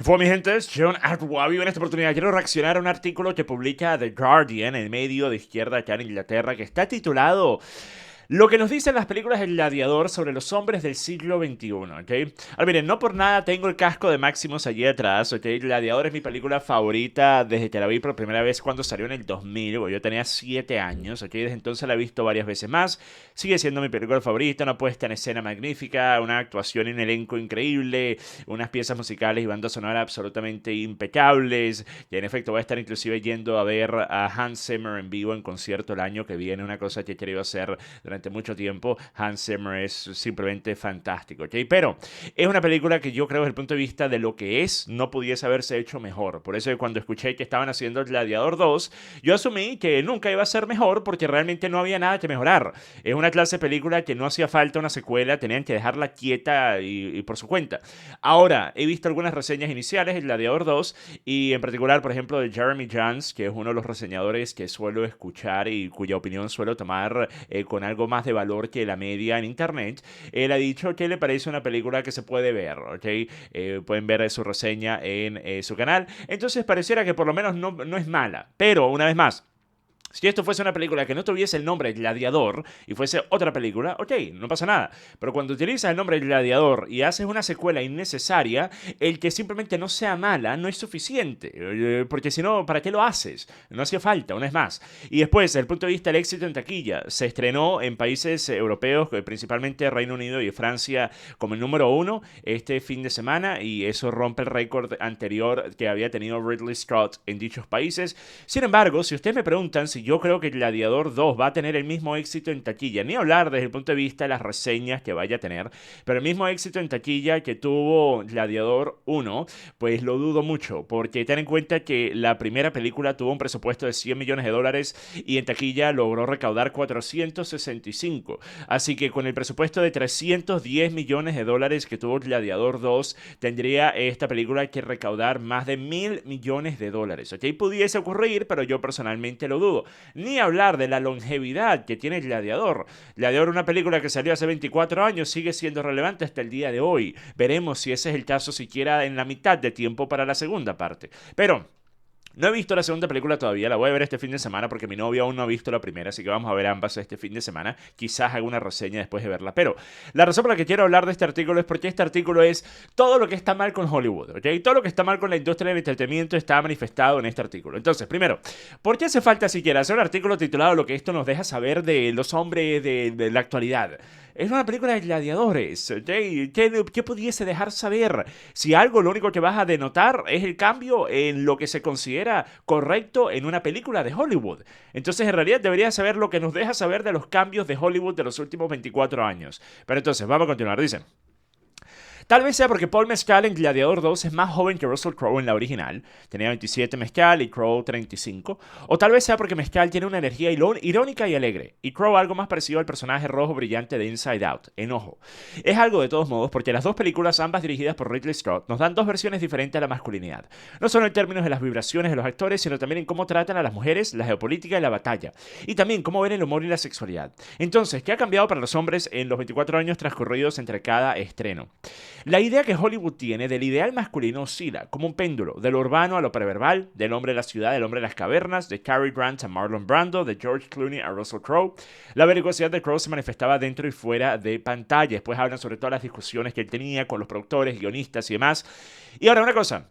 Fue mi gente, es John Arwabi. En esta oportunidad quiero reaccionar a un artículo que publica The Guardian, el medio de izquierda acá en Inglaterra, que está titulado lo que nos dicen las películas del Gladiador sobre los hombres del siglo XXI, ¿ok? Ahora miren, no por nada tengo el casco de Maximus allí atrás, ¿ok? Gladiador es mi película favorita desde que la vi por primera vez cuando salió en el 2000, yo tenía 7 años, ¿ok? Desde entonces la he visto varias veces más, sigue siendo mi película favorita, una puesta en escena magnífica, una actuación en elenco increíble, unas piezas musicales y banda sonora absolutamente impecables, y en efecto voy a estar inclusive yendo a ver a Hans Zimmer en vivo en concierto el año que viene, una cosa que he querido hacer durante mucho tiempo. Hans Zimmer es simplemente fantástico, ¿ok? Pero es una película que yo creo desde el punto de vista de lo que es, no pudiese haberse hecho mejor. Por eso cuando escuché que estaban haciendo Gladiador 2, yo asumí que nunca iba a ser mejor porque realmente no había nada que mejorar. Es una clase de película que no hacía falta una secuela, tenían que dejarla quieta y por su cuenta. Ahora, he visto algunas reseñas iniciales de Gladiador 2 y en particular, por ejemplo, de Jeremy Jahns, que es uno de los reseñadores que suelo escuchar y cuya opinión suelo tomar con algo más de valor que la media en internet. Él ha dicho que le parece una película que se puede ver, ¿ok? Pueden ver su reseña en su canal. Entonces pareciera que por lo menos no es mala. Pero, una vez más, si esto fuese una película que no tuviese el nombre Gladiador y fuese otra película, ok, no pasa nada. Pero cuando utilizas el nombre Gladiador y haces una secuela innecesaria, el que simplemente no sea mala no es suficiente. Porque si no, ¿para qué lo haces? No hacía falta, una vez más. Y después, desde el punto de vista del éxito en taquilla, se estrenó en países europeos, principalmente Reino Unido y Francia, como el número uno este fin de semana. Y eso rompe el récord anterior que había tenido Ridley Scott en dichos países. Sin embargo, si ustedes me preguntan si yo creo que Gladiador 2 va a tener el mismo éxito en taquilla, ni hablar desde el punto de vista de las reseñas que vaya a tener, pero el mismo éxito en taquilla que tuvo Gladiador 1, pues lo dudo mucho, porque ten en cuenta que la primera película tuvo un presupuesto de 100 millones de dólares y en taquilla logró recaudar 465. Así que con el presupuesto de 310 millones de dólares que tuvo Gladiador 2, tendría esta película que recaudar más de 1.000 millones de dólares. ¿Ok? Pudiese ocurrir, pero yo personalmente lo dudo. Ni hablar de la longevidad que tiene Gladiador. Gladiador, una película que salió hace 24 años, sigue siendo relevante hasta el día de hoy. Veremos si ese es el caso siquiera en la mitad de tiempo para la segunda parte. Pero no he visto la segunda película todavía, la voy a ver este fin de semana porque mi novia aún no ha visto la primera, así que vamos a ver ambas este fin de semana. Quizás haga una reseña después de verla. Pero la razón por la que quiero hablar de este artículo es porque este artículo es todo lo que está mal con Hollywood, ¿ok? Todo lo que está mal con la industria del entretenimiento está manifestado en este artículo. Entonces, primero, ¿por qué hace falta siquiera hacer un artículo titulado Lo que esto nos deja saber de los hombres de la actualidad? Es una película de gladiadores, ¿ok? ¿Qué pudiese dejar saber? Si algo, lo único que vas a denotar es el cambio en lo que se considera correcto en una película de Hollywood. Entonces, en realidad, deberías saber lo que nos deja saber de los cambios de Hollywood de los últimos 24 años. Pero entonces, vamos a continuar. Dice: tal vez sea porque Paul Mescal en Gladiador 2 es más joven que Russell Crowe en la original. Tenía 27 Mescal y Crowe 35. O tal vez sea porque Mescal tiene una energía irónica y alegre, y Crowe algo más parecido al personaje rojo brillante de Inside Out, Enojo. Es algo de todos modos porque las dos películas, ambas dirigidas por Ridley Scott, nos dan dos versiones diferentes de la masculinidad. No solo en términos de las vibraciones de los actores, sino también en cómo tratan a las mujeres, la geopolítica y la batalla. Y también cómo ven el humor y la sexualidad. Entonces, ¿qué ha cambiado para los hombres en los 24 años transcurridos entre cada estreno? La idea que Hollywood tiene del ideal masculino oscila como un péndulo, de lo urbano a lo preverbal, del hombre de la ciudad, del hombre de las cavernas, de Cary Grant a Marlon Brando, de George Clooney a Russell Crowe. La belicosidad de Crowe se manifestaba dentro y fuera de pantalla. Después hablan sobre todas las discusiones que él tenía con los productores, guionistas y demás. Y ahora una cosa.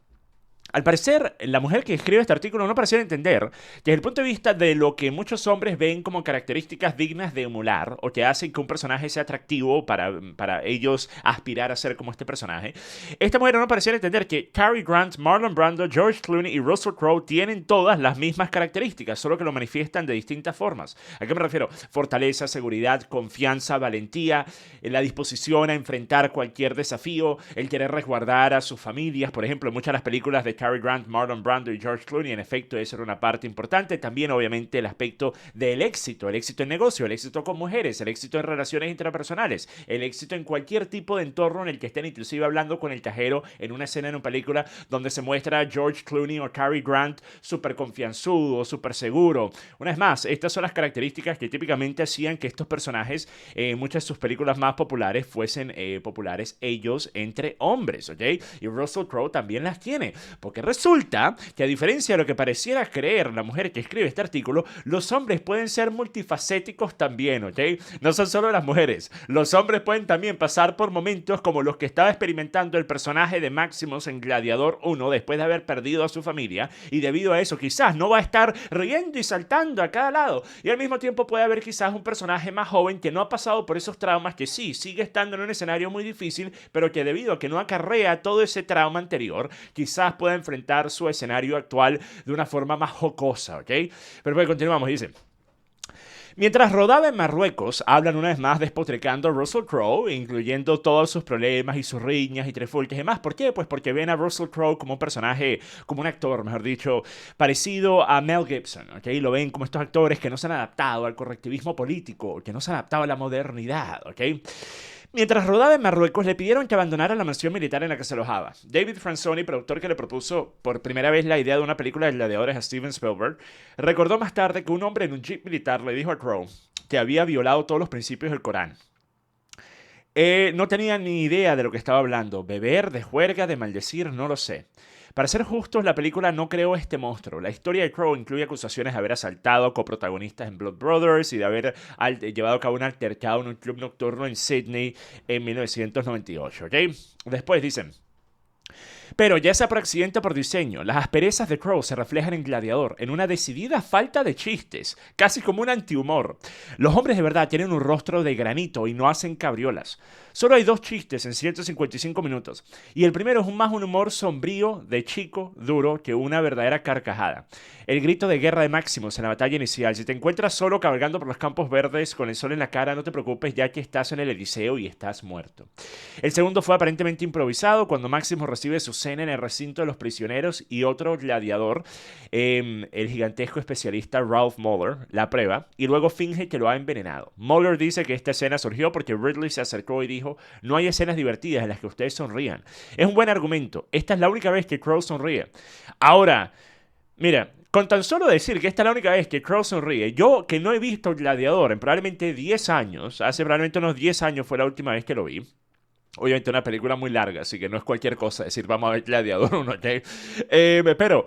Al parecer, la mujer que escribe este artículo no parecía entender que desde el punto de vista de lo que muchos hombres ven como características dignas de emular o que hacen que un personaje sea atractivo para ellos aspirar a ser como este personaje, esta mujer no parecía entender que Cary Grant, Marlon Brando, George Clooney y Russell Crowe tienen todas las mismas características, solo que lo manifiestan de distintas formas. ¿A qué me refiero? Fortaleza, seguridad, confianza, valentía, la disposición a enfrentar cualquier desafío, el querer resguardar a sus familias. Por ejemplo, en muchas de las películas de Cary Grant, Marlon Brando y George Clooney. En efecto, eso era una parte importante. También, obviamente, el aspecto del éxito. El éxito en negocio, el éxito con mujeres, el éxito en relaciones interpersonales, el éxito en cualquier tipo de entorno en el que estén inclusive hablando con el cajero en una escena en una película donde se muestra a George Clooney o Cary Grant súper confianzudo, súper seguro. Una vez más, estas son las características que típicamente hacían que estos personajes en muchas de sus películas más populares fuesen populares ellos entre hombres, ¿ok? Y Russell Crowe también las tiene, porque resulta que a diferencia de lo que pareciera creer la mujer que escribe este artículo, los hombres pueden ser multifacéticos también, ¿ok? No son solo las mujeres, los hombres pueden también pasar por momentos como los que estaba experimentando el personaje de Maximus en Gladiador 1 después de haber perdido a su familia, y debido a eso quizás no va a estar riendo y saltando a cada lado, y al mismo tiempo puede haber quizás un personaje más joven que no ha pasado por esos traumas, que sí, sigue estando en un escenario muy difícil, pero que debido a que no acarrea todo ese trauma anterior, quizás pueda enfrentar su escenario actual de una forma más jocosa, ¿ok? Pero pues continuamos, dice: mientras rodaba en Marruecos, hablan una vez más despotricando a Russell Crowe, incluyendo todos sus problemas y sus riñas y trifulcas y demás. ¿Por qué? Pues porque ven a Russell Crowe como un personaje, como un actor, mejor dicho, parecido a Mel Gibson, ¿ok? Lo ven como estos actores que no se han adaptado al correctivismo político, que no se han adaptado a la modernidad, ¿ok? Mientras rodaba en Marruecos, le pidieron que abandonara la mansión militar en la que se alojaba. David Franzoni, productor que le propuso por primera vez la idea de una película de gladiadores a Steven Spielberg, recordó más tarde que un hombre en un jeep militar le dijo a Crowe que había violado todos los principios del Corán. No tenía ni idea de lo que estaba hablando. Beber, de juerga, de maldecir, no lo sé. Para ser justos, la película no creó este monstruo. La historia de Crowe incluye acusaciones de haber asaltado a coprotagonistas en Blood Brothers y de haber llevado a cabo un altercado en un club nocturno en Sydney en 1998, ¿ok? Después dicen: pero ya sea por accidente o por diseño, las asperezas de Crowe se reflejan en Gladiador, en una decidida falta de chistes, casi como un antihumor. Los hombres de verdad tienen un rostro de granito y no hacen cabriolas. Solo hay 2 chistes en 155 minutos, y el primero es más un humor sombrío, de chico, duro, que una verdadera carcajada. El grito de guerra de Maximus en la batalla inicial: si te encuentras solo cabalgando por los campos verdes con el sol en la cara, no te preocupes, ya que estás en el Eliseo y estás muerto. El segundo fue aparentemente improvisado, cuando Maximus recibe su cena en el recinto de los prisioneros y otro gladiador, el gigantesco especialista Ralph Moeller, la prueba, y luego finge que lo ha envenenado. Moeller dice que esta escena surgió porque Ridley se acercó y dijo: no hay escenas divertidas en las que ustedes sonrían. Es un buen argumento. Esta es la única vez que Crowe sonríe. Ahora, mira, con tan solo decir que esta es la única vez que Crowe sonríe, yo que no he visto Gladiador en probablemente 10 años, hace probablemente unos 10 años fue la última vez que lo vi. Obviamente una película muy larga, así que no es cualquier cosa decir vamos a ver Gladiador 1, ¿ok? Pero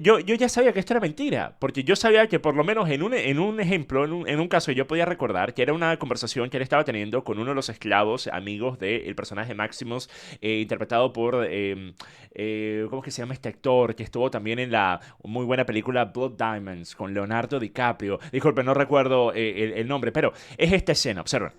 yo ya sabía que esto era mentira, porque yo sabía que por lo menos en un ejemplo, en un caso yo podía recordar que era una conversación que él estaba teniendo con uno de los esclavos amigos del personaje Maximus, interpretado por, ¿cómo es que se llama este actor? Que estuvo también en la muy buena película Blood Diamonds con Leonardo DiCaprio. Disculpe, no recuerdo el nombre, pero es esta escena, observa.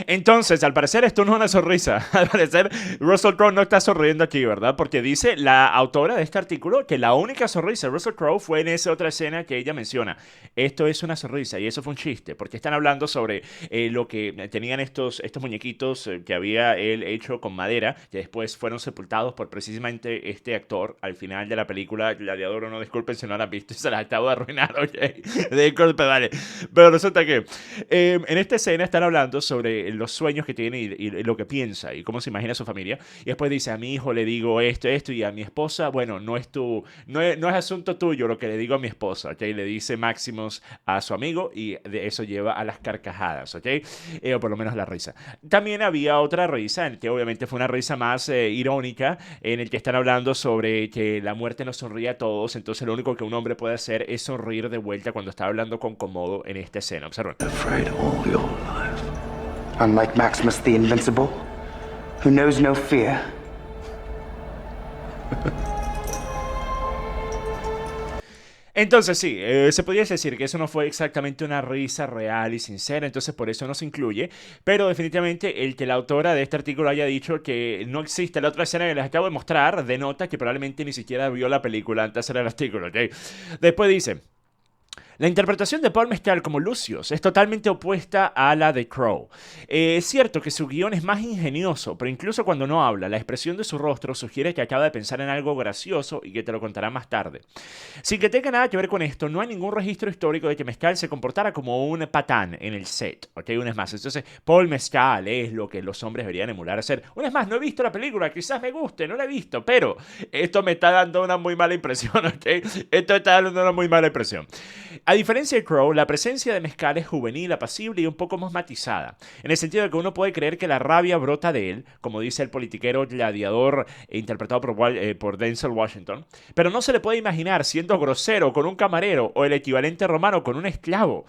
Entonces, al parecer esto no es una sonrisa. Al parecer Russell Crowe no está sonriendo aquí, ¿verdad? Porque dice la autora de este artículo que la única sonrisa de Russell Crowe fue en esa otra escena que ella menciona. Esto es una sonrisa y eso fue un chiste, porque están hablando sobre lo que tenían estos muñequitos que había él hecho con madera, que después fueron sepultados por precisamente este actor al final de la película Gladiador 1. Disculpen si no la han visto, se las acabo de arruinar, ¿ok? Disculpen, vale. Pero resulta que en esta escena están hablando sobre los sueños que tiene y lo que piensa y cómo se imagina su familia. Y después dice: a mi hijo le digo esto, y a mi esposa, bueno, no es asunto tuyo lo que le digo a mi esposa, ¿ok? Le dice Maximus a su amigo y de eso lleva a las carcajadas, ¿ok? O por lo menos la risa. También había otra risa, en que obviamente fue una risa más irónica, en el que están hablando sobre que la muerte nos sonríe a todos, entonces lo único que un hombre puede hacer es sonreír de vuelta cuando está hablando con Komodo en esta escena. Observen. Unlike Maximus the Invincible, who knows no fear. Entonces sí, se podría decir que eso no fue exactamente una risa real y sincera, entonces por eso no se incluye, pero definitivamente el que la autora de este artículo haya dicho que no existe la otra escena que les acabo de mostrar denota que probablemente ni siquiera vio la película antes de hacer el artículo, ¿ok? Después dice: La interpretación de Paul Mescal como Lucius es totalmente opuesta a la de Crowe. Es cierto que su guión es más ingenioso, pero incluso cuando no habla, la expresión de su rostro sugiere que acaba de pensar en algo gracioso y que te lo contará más tarde. Sin que tenga nada que ver con esto, no hay ningún registro histórico de que Mescal se comportara como un patán en el set, ¿ok? Una vez más, entonces Paul Mescal es lo que los hombres deberían emular hacer. Una vez más, no he visto la película, quizás me guste, no la he visto, pero esto me está dando una muy mala impresión, ¿ok? Esto está dando una muy mala impresión. A diferencia de Crowe, la presencia de Mescal es juvenil, apacible y un poco más matizada, en el sentido de que uno puede creer que la rabia brota de él, como dice el politiquero gladiador interpretado por Denzel Washington, pero no se le puede imaginar siendo grosero con un camarero o el equivalente romano con un esclavo.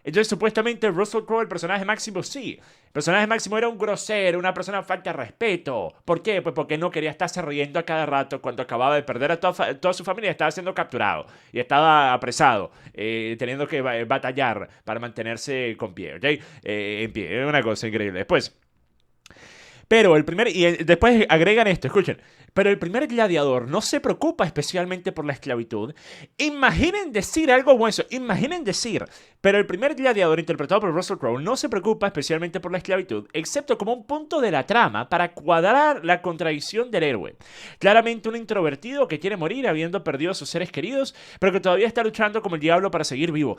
Entonces, supuestamente, Russell Crowe, el personaje máximo, sí. El personaje máximo era un grosero, una persona falta de respeto. ¿Por qué? Pues porque no quería estarse riendo a cada rato cuando acababa de perder a toda su familia. Estaba siendo capturado y estaba apresado, teniendo que batallar para mantenerse con pie, ¿ok? En pie, es una cosa increíble. Después... Pero el primer, y después agregan esto, escuchen, pero el primer gladiador no se preocupa especialmente por la esclavitud. Imaginen decir algo bueno, imaginen decir, pero el primer gladiador interpretado por Russell Crowe no se preocupa especialmente por la esclavitud, excepto como un punto de la trama para cuadrar la contradicción del héroe. Claramente un introvertido que quiere morir habiendo perdido a sus seres queridos, pero que todavía está luchando como el diablo para seguir vivo.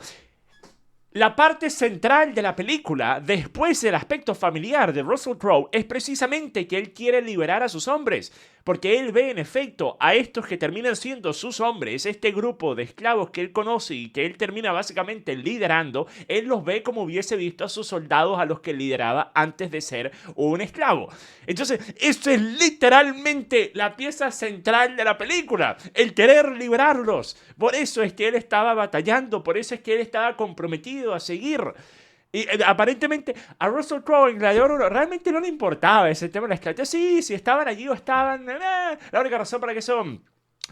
La parte central de la película, después del aspecto familiar de Russell Crowe, es precisamente que él quiere liberar a sus hombres, porque él ve en efecto a estos que terminan siendo sus hombres, este grupo de esclavos que él conoce y que él termina básicamente liderando, él los ve como hubiese visto a sus soldados a los que lideraba antes de ser un esclavo. Entonces, esto es literalmente la pieza central de la película, el querer liberarlos. Por eso es que él estaba batallando, por eso es que él estaba comprometido a seguir. Y aparentemente a Russell Crowe en Gladiador 1 realmente no le importaba ese tema de la esclavitud. Sí, si estaban allí o estaban... la única razón para que eso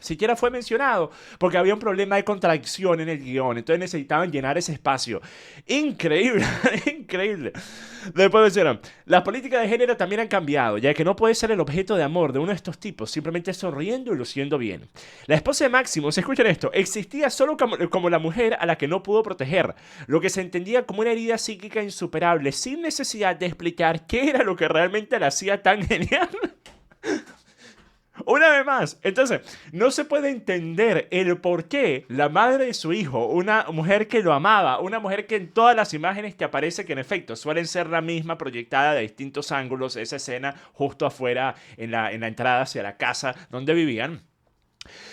siquiera fue mencionado, porque había un problema de contradicción en el guión, entonces necesitaban llenar ese espacio. Increíble, increíble. Después mencionan, las políticas de género también han cambiado, ya que no puede ser el objeto de amor de uno de estos tipos, simplemente sonriendo y luciendo bien. La esposa de Maximus, escuchen esto, existía solo como la mujer a la que no pudo proteger, lo que se entendía como una herida psíquica insuperable, sin necesidad de explicar qué era lo que realmente la hacía tan genial. Una vez más, entonces, no se puede entender el por qué la madre de su hijo, una mujer que lo amaba, una mujer que en todas las imágenes que aparece, que en efecto suelen ser la misma proyectada de distintos ángulos, esa escena justo afuera en la entrada hacia la casa donde vivían.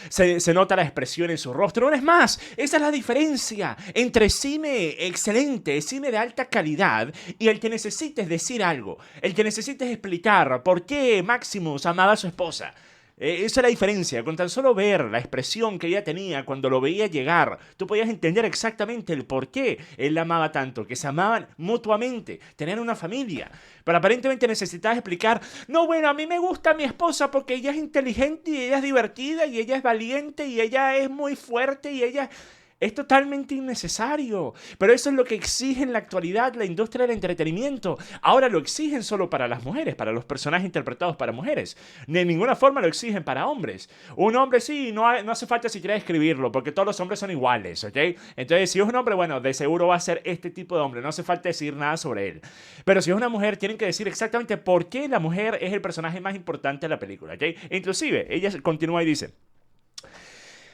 Se nota la expresión en su rostro. Una vez más, esa es la diferencia entre cine excelente, cine de alta calidad, y el que necesites decir algo, el que necesites explicar por qué Maximus amaba a su esposa. Esa es la diferencia. Con tan solo ver la expresión que ella tenía cuando lo veía llegar, tú podías entender exactamente el por qué él la amaba tanto, que se amaban mutuamente, tenían una familia. Pero aparentemente necesitabas explicar, no, bueno, a mí me gusta mi esposa porque ella es inteligente y ella es divertida y ella es valiente y ella es muy fuerte y ella... Es totalmente innecesario, pero eso es lo que exige en la actualidad la industria del entretenimiento. Ahora lo exigen solo para las mujeres, para los personajes interpretados para mujeres. De ninguna forma lo exigen para hombres. Un hombre sí, no hace falta siquiera describirlo, porque todos los hombres son iguales, ¿ok? Entonces, si es un hombre, bueno, de seguro va a ser este tipo de hombre, no hace falta decir nada sobre él. Pero si es una mujer, tienen que decir exactamente por qué la mujer es el personaje más importante de la película, ¿ok? Inclusive, ella continúa y dice...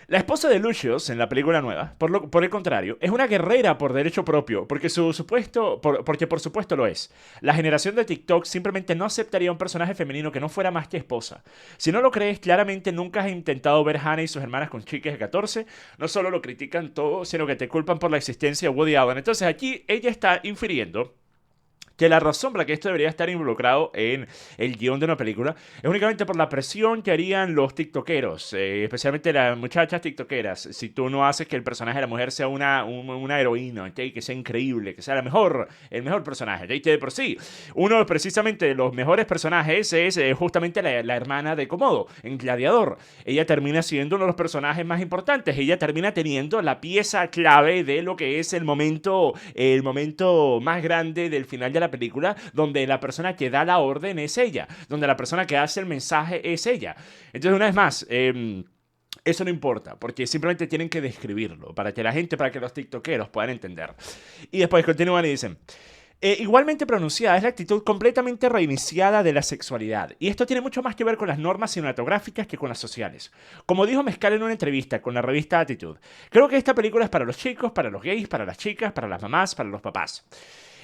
La esposa de Lucius, en la película nueva, por el contrario, es una guerrera por derecho propio, porque por supuesto lo es. La generación de TikTok simplemente no aceptaría un personaje femenino que no fuera más que esposa. Si no lo crees, claramente nunca has intentado ver a Hannah y sus hermanas con chicas de 14. No solo lo critican todo, sino que te culpan por la existencia de Woody Allen. Entonces aquí ella está infiriendo que la razón por la que esto debería estar involucrado en el guión de una película es únicamente por la presión que harían los tiktokeros, especialmente las muchachas tiktokeras, si tú no haces que el personaje de la mujer sea una heroína, ¿okay? Que sea increíble, que sea el mejor personaje, ¿okay? Que de por sí, uno precisamente de los mejores personajes es justamente la hermana de Komodo, en Gladiador. Ella termina siendo uno de los personajes más importantes, ella termina teniendo la pieza clave de lo que es el momento más grande del final de la película, donde la persona que da la orden es ella, donde la persona que hace el mensaje es ella. Entonces, una vez más, Eso no importa, porque simplemente tienen que describirlo para que la gente, para que los tiktokeros puedan entender. Y después continúan y dicen: igualmente pronunciada es la actitud completamente reiniciada de la sexualidad. Y esto tiene mucho más que ver con las normas cinematográficas que con las sociales. Como dijo Mezcal en una entrevista con la revista Attitude, creo que esta película es para los chicos, para los gays, para las chicas, para las mamás, para los papás.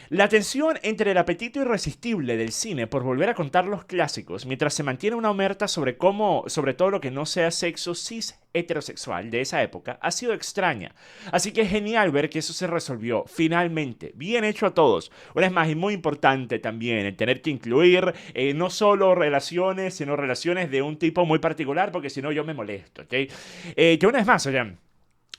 La tensión entre el apetito irresistible del cine por volver a contar los clásicos, mientras se mantiene una omerta sobre todo lo que no sea sexo cis heterosexual de esa época, ha sido extraña. Así que es genial ver que eso se resolvió finalmente. Bien hecho a todos. Una vez más, y muy importante también el tener que incluir no solo relaciones, sino relaciones de un tipo muy particular, porque si no yo me molesto, ¿ok? Que una vez más, oigan,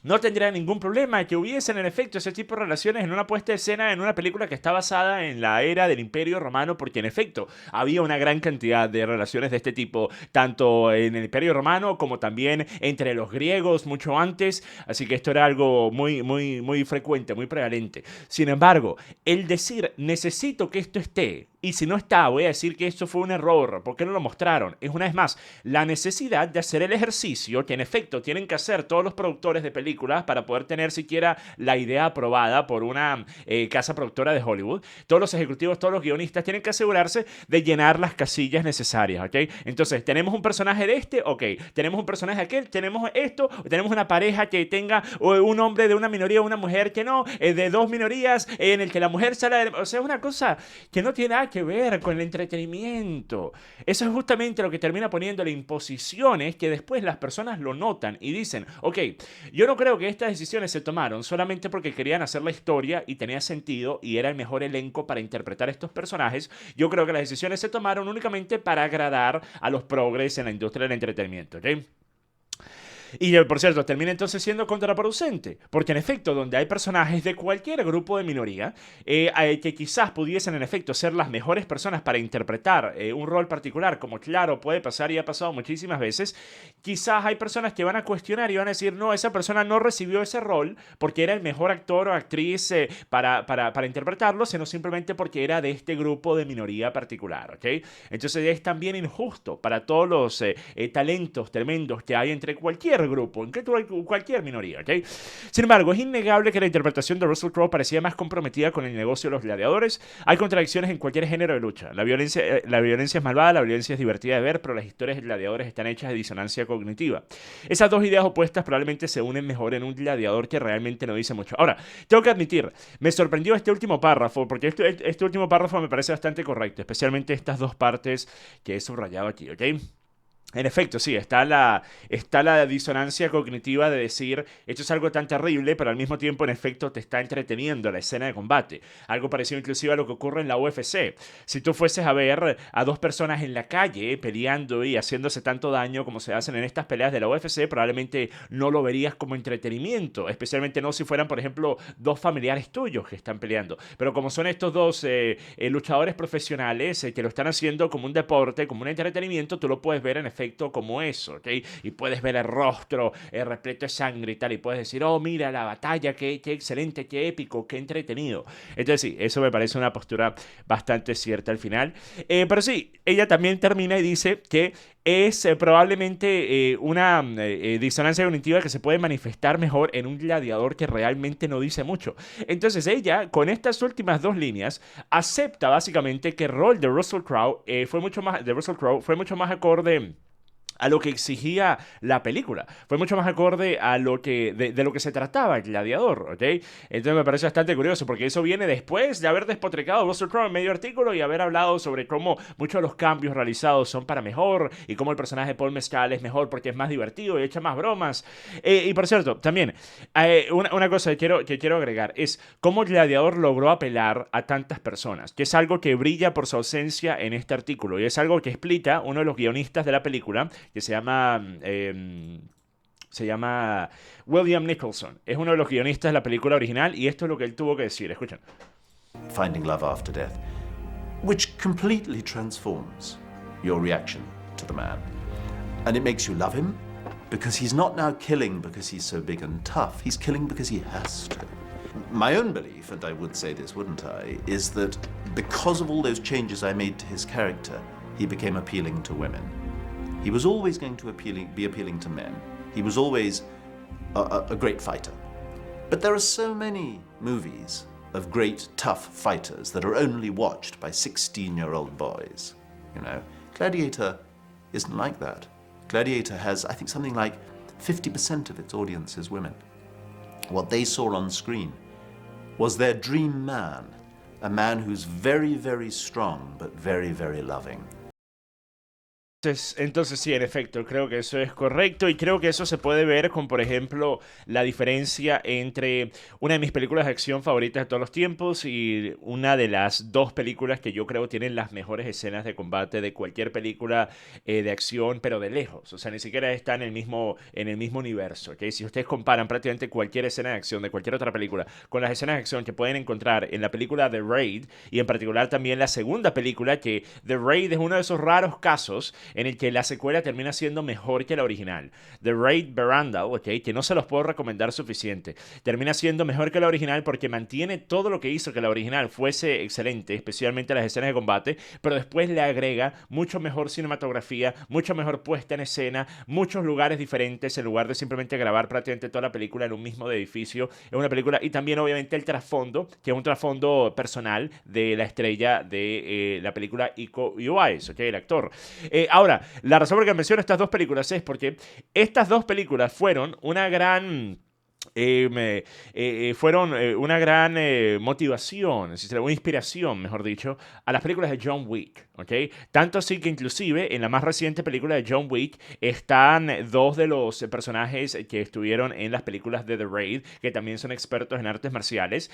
no tendría ningún problema que hubiesen en efecto ese tipo de relaciones en una puesta de escena en una película que está basada en la era del Imperio Romano, porque en efecto había una gran cantidad de relaciones de este tipo, tanto en el Imperio Romano como también entre los griegos mucho antes, así que esto era algo muy frecuente, muy prevalente. Sin embargo, el decir necesito que esto esté, y si no está, voy a decir que esto fue un error, ¿por qué no lo mostraron? Es una vez más la necesidad de hacer el ejercicio que en efecto tienen que hacer todos los productores de películas para poder tener siquiera la idea aprobada por una casa productora de Hollywood. Todos los ejecutivos, todos los guionistas tienen que asegurarse de llenar las casillas necesarias, ¿ok? Entonces, ¿tenemos un personaje de este? Ok. ¿Tenemos un personaje de aquel? ¿Tenemos esto? ¿Tenemos una pareja que tenga un hombre de una minoría o una mujer que no? De dos minorías en el que la mujer sale... O sea, es una cosa que no tiene nada que ver con el entretenimiento. Eso es justamente lo que termina poniéndole imposiciones que después las personas lo notan y dicen: ok, yo no creo que estas decisiones se tomaron solamente porque querían hacer la historia y tenía sentido y era el mejor elenco para interpretar estos personajes. Yo creo que las decisiones se tomaron únicamente para agradar a los progres en la industria del entretenimiento, ¿ok? Y por cierto, termina entonces siendo contraproducente, porque en efecto, donde hay personajes de cualquier grupo de minoría, que quizás pudiesen en efecto ser las mejores personas para interpretar un rol particular, como claro puede pasar y ha pasado muchísimas veces, quizás hay personas que van a cuestionar y van a decir: no, esa persona no recibió ese rol porque era el mejor actor o actriz para interpretarlo, sino simplemente porque era de este grupo de minoría particular, ¿ok? Entonces es también injusto para todos los talentos tremendos que hay entre cualquier grupo, en cualquier minoría, ¿ok? Sin embargo, es innegable que la interpretación de Russell Crowe parecía más comprometida con el negocio de los gladiadores. Hay contradicciones en cualquier género de lucha. La violencia es malvada, la violencia es divertida de ver, pero las historias de gladiadores están hechas de disonancia cognitiva. Esas dos ideas opuestas probablemente se unen mejor en un gladiador que realmente no dice mucho. Ahora, tengo que admitir, me sorprendió este último párrafo, porque este último párrafo me parece bastante correcto, especialmente estas dos partes que he subrayado aquí, ¿ok? En efecto, sí, está la disonancia cognitiva de decir: esto es algo tan terrible, pero al mismo tiempo, en efecto, te está entreteniendo la escena de combate. Algo parecido inclusive a lo que ocurre en la UFC. Si tú fueses a ver a dos personas en la calle peleando y haciéndose tanto daño como se hacen en estas peleas de la UFC, probablemente no lo verías como entretenimiento, especialmente no si fueran, por ejemplo, dos familiares tuyos que están peleando. Pero como son estos dos luchadores profesionales que lo están haciendo como un deporte, como un entretenimiento, tú lo puedes ver en efecto como eso, ¿ok? Y puedes ver el rostro repleto de sangre y tal, y puedes decir: oh, mira la batalla, qué excelente, qué épico, qué entretenido. Entonces sí, eso me parece una postura bastante cierta al final. Pero sí, ella también termina y dice que es probablemente una disonancia cognitiva que se puede manifestar mejor en un gladiador que realmente no dice mucho. Entonces ella, con estas últimas dos líneas, acepta básicamente que el rol de Russell Crowe fue mucho más acorde a lo que exigía la película. Fue mucho más acorde a lo que de lo que se trataba el gladiador, ¿ok? Entonces me parece bastante curioso, porque eso viene después de haber despotrecado a Russell Crowe en medio artículo y haber hablado sobre cómo muchos de los cambios realizados son para mejor y cómo el personaje de Paul Mescal es mejor porque es más divertido y echa más bromas. Y por cierto, también, una cosa que quiero agregar es cómo el gladiador logró apelar a tantas personas, que es algo que brilla por su ausencia en este artículo y es algo que explica uno de los guionistas de la película, que se llama William Nicholson. Es uno de los guionistas de la película original y esto es lo que él tuvo que decir. Escuchen. Finding love after death, which completely transforms your reaction to the man. And it makes you love him because he's not now killing because he's so big and tough. He's killing because he has to. My own belief, and I would say this, wouldn't I, is that because of all those changes I made to his character, he became appealing to women. He was always going to be appealing to men, He was always a great fighter. But there are so many movies of great, tough fighters that are only watched by 16-year-old boys. You know, Gladiator isn't like that. Gladiator has, I think, something like 50% of its audience is women. What they saw on screen was their dream man, a man who's very, very strong, but very, very loving. Entonces sí, en efecto, creo que eso es correcto y creo que eso se puede ver con, por ejemplo, la diferencia entre una de mis películas de acción favoritas de todos los tiempos y una de las dos películas que yo creo tienen las mejores escenas de combate de cualquier película de acción, pero de lejos. O sea, ni siquiera está en el mismo universo, ¿ok? Si ustedes comparan prácticamente cualquier escena de acción de cualquier otra película con las escenas de acción que pueden encontrar en la película The Raid y en particular también la segunda película, que The Raid es uno de esos raros casos en el que la secuela termina siendo mejor que la original. The Raid Veranda, ¿ok? Que no se los puedo recomendar suficiente. Termina siendo mejor que la original porque mantiene todo lo que hizo que la original fuese excelente, especialmente las escenas de combate, pero después le agrega mucho mejor cinematografía, mucho mejor puesta en escena, muchos lugares diferentes en lugar de simplemente grabar prácticamente toda la película en un mismo edificio. Es una película y también obviamente el trasfondo, que es un trasfondo personal de la estrella de la película Iko Uwais, ¿ok? El actor. Ahora, la razón por la que menciono estas dos películas es porque estas dos películas fueron una gran una gran motivación, una inspiración, mejor dicho, a las películas de John Wick, ¿ok? Tanto así que inclusive en la más reciente película de John Wick están dos de los personajes que estuvieron en las películas de The Raid, que también son expertos en artes marciales.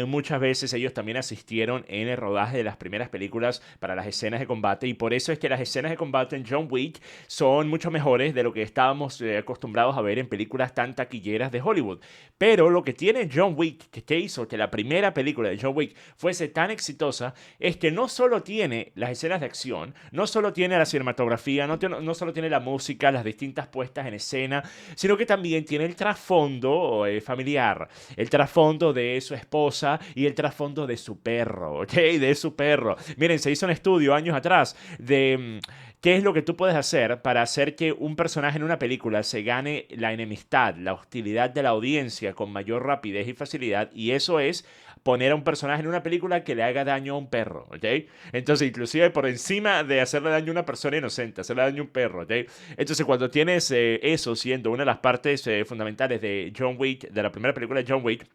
Muchas veces ellos también asistieron en el rodaje de las primeras películas para las escenas de combate y por eso es que las escenas de combate en John Wick son mucho mejores de lo que estábamos acostumbrados a ver en películas tan taquilleras de Hollywood. Pero lo que tiene John Wick, que hizo que la primera película de John Wick fuese tan exitosa, es que no solo tiene las escenas de acción, no solo tiene la cinematografía, no solo tiene la música, las distintas puestas en escena, sino que también tiene el trasfondo familiar, el trasfondo de su esposa y el trasfondo de su perro, ¿ok? De su perro. Miren, se hizo un estudio años atrás de ¿qué es lo que tú puedes hacer para hacer que un personaje en una película se gane la enemistad, la hostilidad de la audiencia con mayor rapidez y facilidad? Y eso es poner a un personaje en una película que le haga daño a un perro, ¿ok? Entonces, inclusive por encima de hacerle daño a una persona inocente, hacerle daño a un perro, ¿ok? Entonces, cuando tienes eso siendo una de las partes fundamentales de John Wick, de la primera película de John Wick,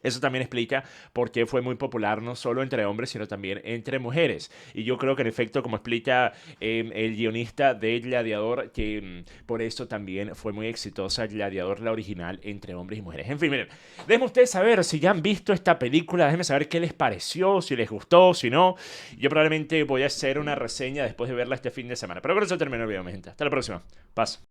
eso también explica por qué fue muy popular no solo entre hombres, sino también entre mujeres. Y yo creo que en efecto, como explica el guionista de Gladiador, que por eso también fue muy exitosa Gladiador, la original, entre hombres y mujeres. En fin, miren, déjenme ustedes saber si ya han visto esta película, déjenme saber qué les pareció, si les gustó, si no. Yo probablemente voy a hacer una reseña después de verla este fin de semana. Pero con eso termino el video, mi gente. Hasta la próxima. Paz.